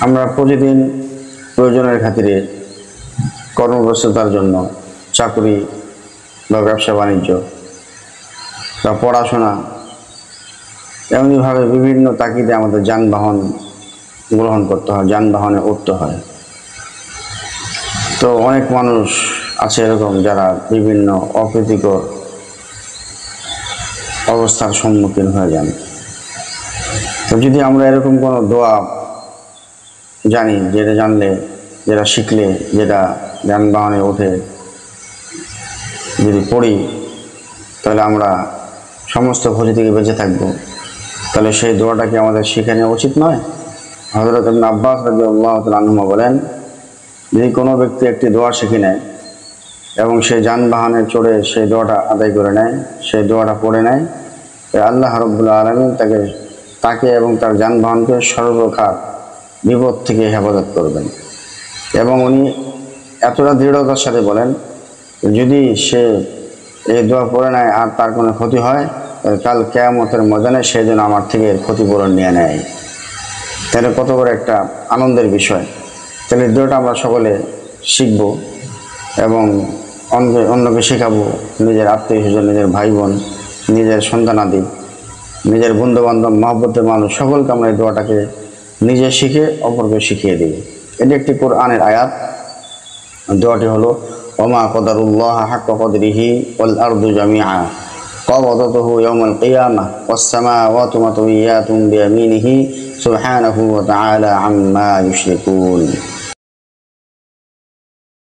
আমরা প্রতিদিন প্রয়োজনের খাতিরে কর্মব্যস্ততার জন্য চাকরি বা ব্যবসা বাণিজ্য বা পড়াশোনা এমনিভাবে বিভিন্ন তাগিদে আমাদের যানবাহন গ্রহণ করতে হয়, যানবাহনে উঠতে হয়। তো অনেক মানুষ আছে এরকম যারা বিভিন্ন অপ্রীতিকর অবস্থার সম্মুখীন হয়ে যান। তো যদি আমরা এরকম কোনো দোয়া জানি, যেটা জানলে, যেটা শিখলে, যেটা যানবাহনে উঠে যদি পড়ি তাহলে আমরা সমস্ত ক্ষতি থেকে বেঁচে থাকব, তাহলে সেই দোয়াটাকে আমাদের শিখে নেওয়া উচিত নয়? হযরত ইবনে আব্বাস রাদিয়াল্লাহু তাআলা আনহুমা বলেন, যদি কোনো ব্যক্তি একটি দোয়া শিখে নেয় এবং সে যানবাহনে চড়ে সেই দোয়াটা আদায় করে নেয়, সেই দোয়াটা পড়ে নেয়, আল্লাহ রাব্বুল আলামিন তাকে এবং তার যানবাহনকে সর্বপ্রকার বিপদ থেকে হেফাজত করবেন। এবং উনি এতটা দৃঢ়তার সাথে বলেন, যদি সে এই দোয়া পড়ে নেয় আর তার কোনো ক্ষতি হয়, কাল কিয়ামতের ময়দানে সে যেন আমার থেকে এর ক্ষতিপূরণ নিয়ে নেয়। তাহলে কত বড় একটা আনন্দের বিষয়। তাহলে এই দোয়াটা আমরা সকলে শিখব এবং অন্যকে শেখাবো, নিজের আত্মীয় স্বজন, নিজের ভাই বোন, নিজের সন্তানাদি, নিজের বন্ধুবান্ধব, মহব্বতের মানুষ, সকলকে আমরা এই দোয়াটাকে নিজে শিখে অপরকে শিখিয়ে দেব। এটি একটি কোরআনের আয়াত। দোয়াটি হলো, ওমা কদারুল্লাহ হাক্কা কদরিহি ওয়াল আরদু জামিআ কবদাতুহু ইয়াওমাল কিয়ামাহ ওয়াস সামাওয়াতু মাতওয়িয়াতুন বিয়ামিনিহি সুবহানাহু ওয়া তাআলা আম্মা ইউশরিকুন।